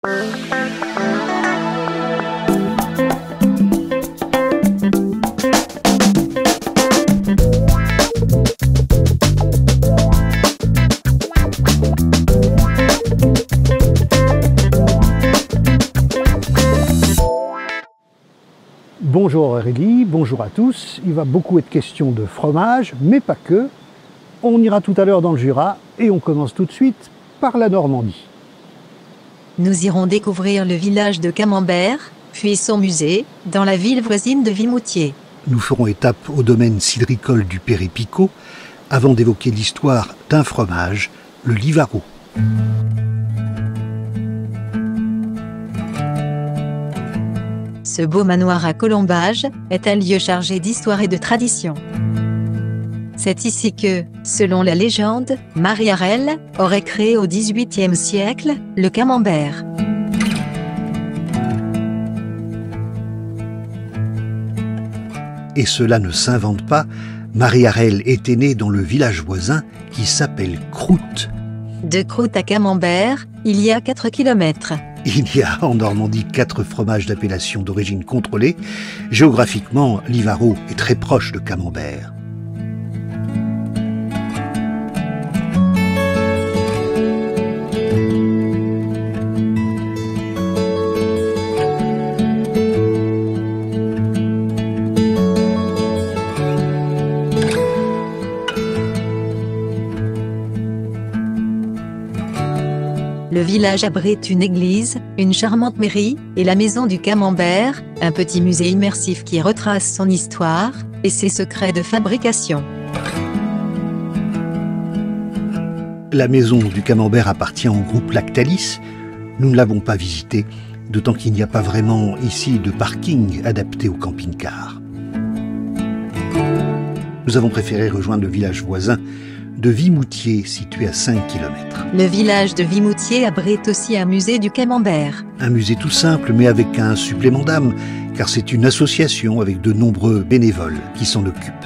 Bonjour Aurélie, bonjour à tous. Il va beaucoup être question de fromage, mais pas que. On ira tout à l'heure dans le Jura et on commence tout de suite par la Normandie. Nous irons découvrir le village de Camembert, puis son musée, dans la ville voisine de Vimoutiers. Nous ferons étape au domaine cidricole du Péré-Picot, avant d'évoquer l'histoire d'un fromage, le Livaro. Ce beau manoir à colombages est un lieu chargé d'histoire et de tradition. C'est ici que, selon la légende, Marie-Arelle aurait créé au XVIIIe siècle le camembert. Et cela ne s'invente pas, Marie-Arelle était née dans le village voisin qui s'appelle Croûte. De Croûte à Camembert, il y a 4 kilomètres. Il y a en Normandie 4 fromages d'appellation d'origine contrôlée. Géographiquement, Livaro est très proche de Camembert. Le village abrite une église, une charmante mairie, et la maison du Camembert, un petit musée immersif qui retrace son histoire et ses secrets de fabrication. La maison du Camembert appartient au groupe Lactalis. Nous ne l'avons pas visitée, d'autant qu'il n'y a pas vraiment ici de parking adapté au camping-car. Nous avons préféré rejoindre le village voisin de Vimoutiers, situé à 5 km. Le village de Vimoutiers abrite aussi un musée du Camembert. Un musée tout simple, mais avec un supplément d'âme, car c'est une association avec de nombreux bénévoles qui s'en occupent.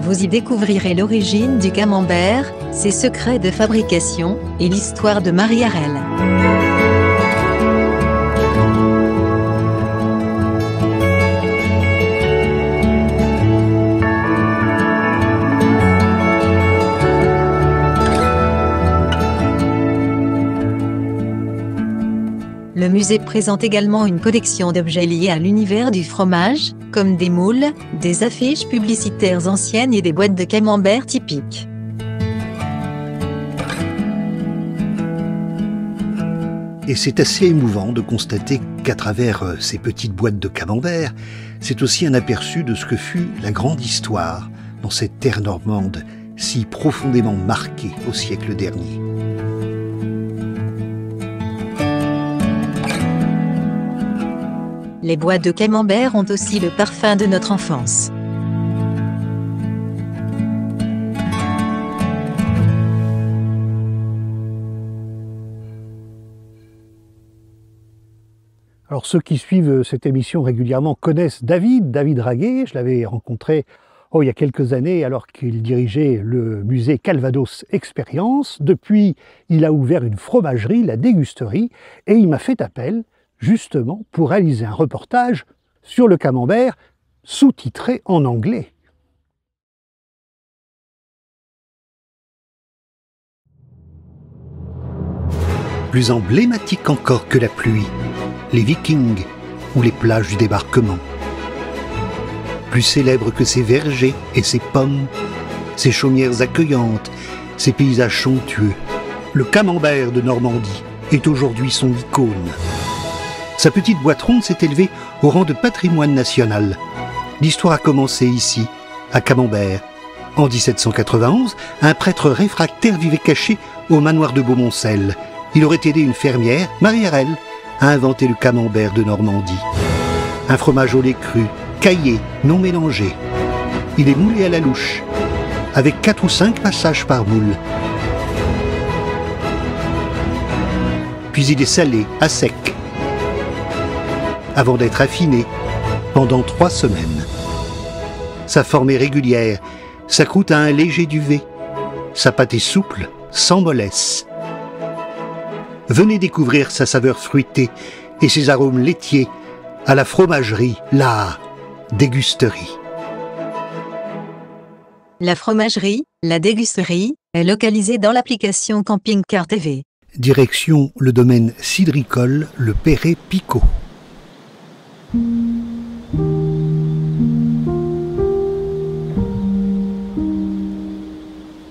Vous y découvrirez l'origine du Camembert, ses secrets de fabrication et l'histoire de Marie-Arelle. Le musée présente également une collection d'objets liés à l'univers du fromage, comme des moules, des affiches publicitaires anciennes et des boîtes de camembert typiques. Et c'est assez émouvant de constater qu'à travers ces petites boîtes de camembert, c'est aussi un aperçu de ce que fut la grande histoire dans cette terre normande si profondément marquée au siècle dernier. Les boîtes de camembert ont aussi le parfum de notre enfance. Alors ceux qui suivent cette émission régulièrement connaissent David Raguet. Je l'avais rencontré il y a quelques années alors qu'il dirigeait le musée Calvados Expérience. Depuis, il a ouvert une fromagerie, la Dégusterie, et il m'a fait appel justement pour réaliser un reportage sur le camembert sous-titré en anglais. Plus emblématique encore que la pluie, les Vikings ou les plages du débarquement. Plus célèbre que ses vergers et ses pommes, ses chaumières accueillantes, ses paysages somptueux, le camembert de Normandie est aujourd'hui son icône. Sa petite boîte ronde s'est élevée au rang de patrimoine national. L'histoire a commencé ici, à Camembert. En 1791, un prêtre réfractaire vivait caché au manoir de Beaumoncel. Il aurait aidé une fermière, Marie-Arelle, à inventer le camembert de Normandie. Un fromage au lait cru, caillé, non mélangé. Il est moulé à la louche, avec 4 ou 5 passages par moule. Puis il est salé, à sec, avant d'être affiné pendant 3 semaines. Sa forme est régulière, sa croûte a un léger duvet. Sa pâte est souple, sans mollesse. Venez découvrir sa saveur fruitée et ses arômes laitiers à la fromagerie, la dégusterie. La fromagerie, la dégusterie, est localisée dans l'application Camping Car TV. Direction le domaine cidricole Le Perret-Picot.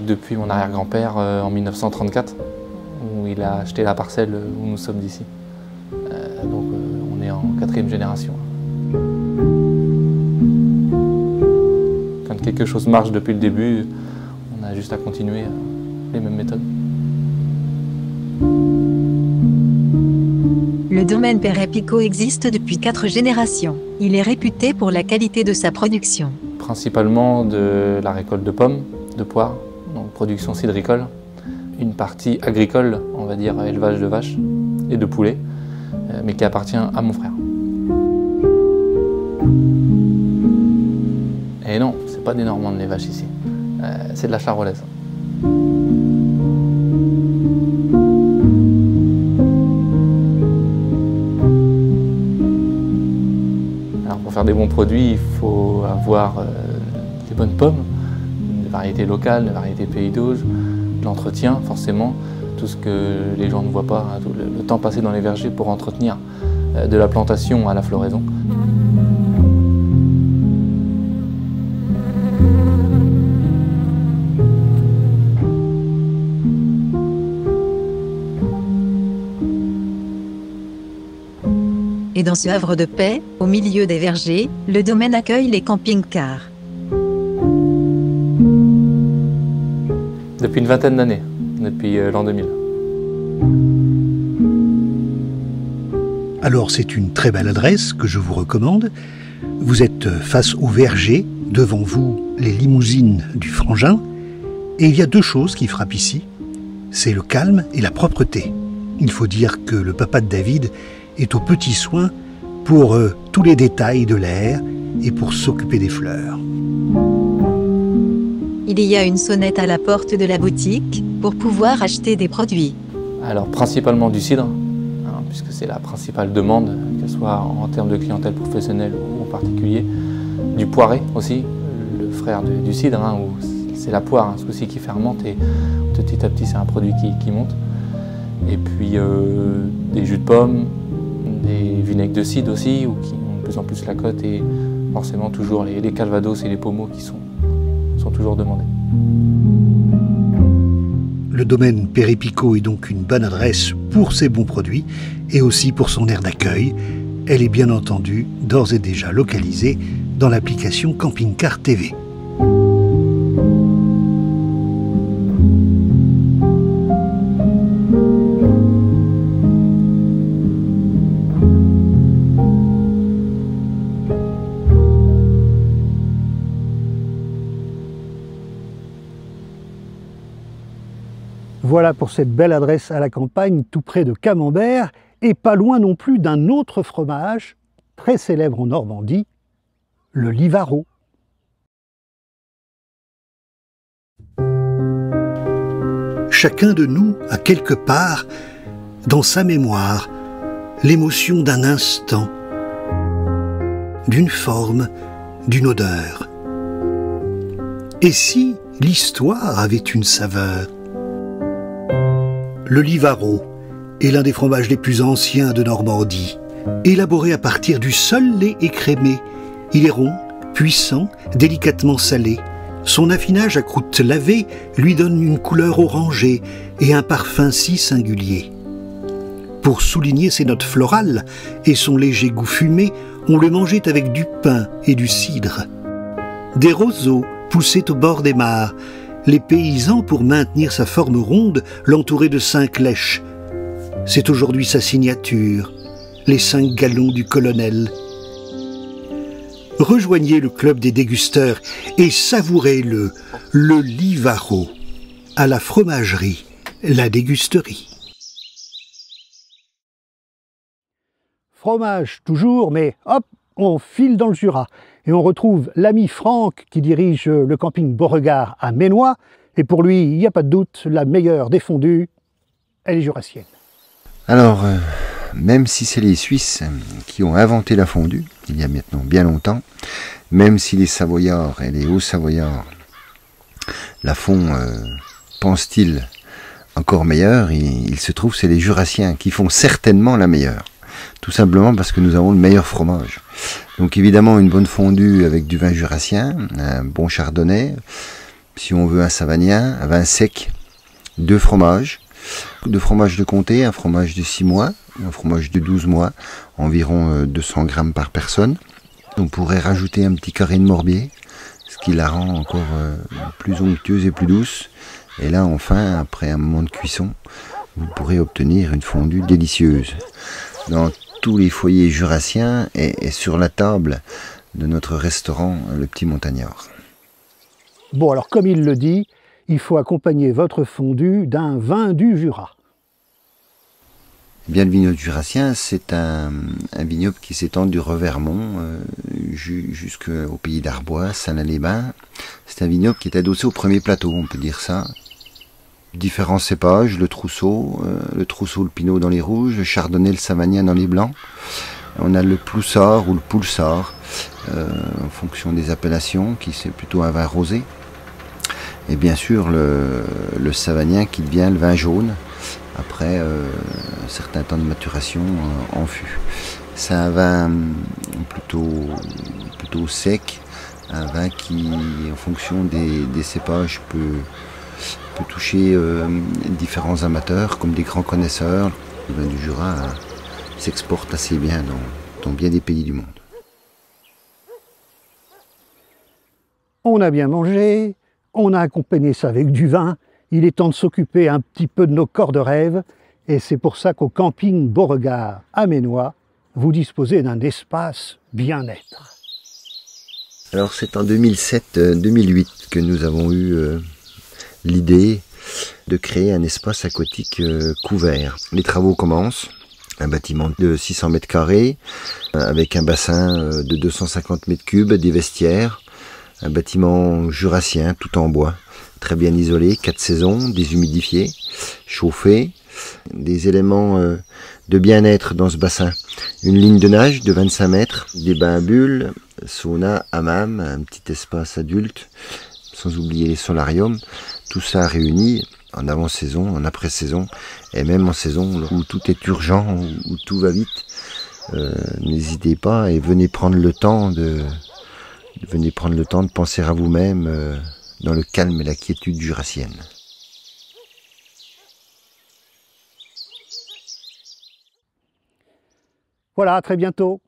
Depuis mon arrière-grand-père en 1934, où il a acheté la parcelle où nous sommes d'ici. Donc on est en 4e génération. Quand quelque chose marche depuis le début, on a juste à continuer les mêmes méthodes. Le domaine Perret-Picot existe depuis 4 générations. Il est réputé pour la qualité de sa production. Principalement de la récolte de pommes, de poires, donc production cidricole, une partie agricole, on va dire élevage de vaches et de poulets, mais qui appartient à mon frère. Et non, c'est pas des Normandes les vaches ici, c'est de la charolaise. Alors pour faire des bons produits, il faut avoir des bonnes pommes, des variétés locales, des variétés pays d'Auge, de l'entretien forcément, tout ce que les gens ne voient pas, hein, tout le temps passé dans les vergers pour entretenir, de la plantation à la floraison. Et dans ce havre de paix, au milieu des vergers, le domaine accueille les camping-cars. Depuis une vingtaine d'années, depuis l'an 2000. Alors c'est une très belle adresse que je vous recommande. Vous êtes face au verger, devant vous les limousines du frangin, et il y a 2 choses qui frappent ici, c'est le calme et la propreté. Il faut dire que le papa de David est aux petits soins pour tous les détails de l'air et pour s'occuper des fleurs. Il y a une sonnette à la porte de la boutique pour pouvoir acheter des produits. Alors principalement du cidre, hein, puisque c'est la principale demande, qu'elle soit en termes de clientèle professionnelle ou en particulier. Du poiré aussi, le frère du cidre, hein, où c'est la poire, hein, ce coup-ci qui fermente et petit à petit c'est un produit qui monte. Et puis des jus de pommes, des vinaigres de cidre aussi, ou qui ont de plus en plus la cote, et forcément toujours les calvados et les pommeaux qui sont toujours demandés. Le domaine Perret-Picot est donc une bonne adresse pour ses bons produits et aussi pour son aire d'accueil. Elle est bien entendu d'ores et déjà localisée dans l'application Camping Car TV. Voilà pour cette belle adresse à la campagne, tout près de Camembert, et pas loin non plus d'un autre fromage, très célèbre en Normandie, le Livaro. Chacun de nous a quelque part, dans sa mémoire, l'émotion d'un instant, d'une forme, d'une odeur. Et si l'histoire avait une saveur? Le Livaro est l'un des fromages les plus anciens de Normandie. Élaboré à partir du seul lait écrémé, il est rond, puissant, délicatement salé. Son affinage à croûte lavée lui donne une couleur orangée et un parfum si singulier. Pour souligner ses notes florales et son léger goût fumé, on le mangeait avec du pain et du cidre. Des roseaux poussaient au bord des mares. Les paysans, pour maintenir sa forme ronde, l'entouraient de 5 lèches. C'est aujourd'hui sa signature, les 5 galons du colonel. Rejoignez le club des dégusteurs et savourez-le, le Livaro, à la fromagerie, la dégusterie. Fromage toujours, mais hop, on file dans le Jura et on retrouve l'ami Franck qui dirige le camping Beauregard à Ménois. Et pour lui, il n'y a pas de doute, la meilleure des fondues, elle est jurassienne. Alors, même si c'est les Suisses qui ont inventé la fondue, il y a maintenant bien longtemps, même si les Savoyards et les Hauts-Savoyards la font, pense-t-il, encore meilleure, il se trouve que c'est les Jurassiens qui font certainement la meilleure. Tout simplement parce que nous avons le meilleur fromage. Donc évidemment une bonne fondue avec du vin jurassien, un bon chardonnay, si on veut un savagnin, un vin sec, 2 fromages de comté, un fromage de 6 mois, un fromage de 12 mois, environ 200 grammes par personne. On pourrait rajouter un petit carré de morbier, ce qui la rend encore plus onctueuse et plus douce. Et là enfin, après un moment de cuisson, vous pourrez obtenir une fondue délicieuse. Dans tous les foyers jurassiens et sur la table de notre restaurant Le Petit Montagnard. Bon, alors comme il le dit, il faut accompagner votre fondue d'un vin du Jura. Eh bien, le vignoble jurassien, c'est un vignoble qui s'étend du Revermont jusqu'au pays d'Arbois, Salins-les-Bains. C'est un vignoble qui est adossé au premier plateau, on peut dire ça. Différents cépages, le trousseau, le pinot dans les rouges, le chardonnay, le savagnin dans les blancs. On a le ploussard ou le poulsard, en fonction des appellations, qui c'est plutôt un vin rosé. Et bien sûr le savagnin qui devient le vin jaune, après un certain temps de maturation en fût. C'est un vin plutôt sec, un vin qui, en fonction des cépages, peut toucher différents amateurs comme des grands connaisseurs. Le vin du Jura s'exporte assez bien dans bien des pays du monde. On a bien mangé, on a accompagné ça avec du vin, il est temps de s'occuper un petit peu de nos corps de rêve, et c'est pour ça qu'au camping Beauregard à Ménois, vous disposez d'un espace bien-être. Alors c'est en 2007-2008 que nous avons eu l'idée de créer un espace aquatique couvert. Les travaux commencent, un bâtiment de 600 mètres carrés, avec un bassin de 250 mètres cubes, des vestiaires, un bâtiment jurassien tout en bois, très bien isolé, 4 saisons, déshumidifié, chauffé, des éléments de bien-être dans ce bassin. Une ligne de nage de 25 mètres, des bains à bulles, sauna, hammam, un petit espace adulte, sans oublier les solariums, tout ça réuni en avant-saison, en après-saison, et même en saison où tout est urgent, où tout va vite. N'hésitez pas et venez prendre le temps de penser à vous-même dans le calme et la quiétude jurassienne. Voilà, à très bientôt.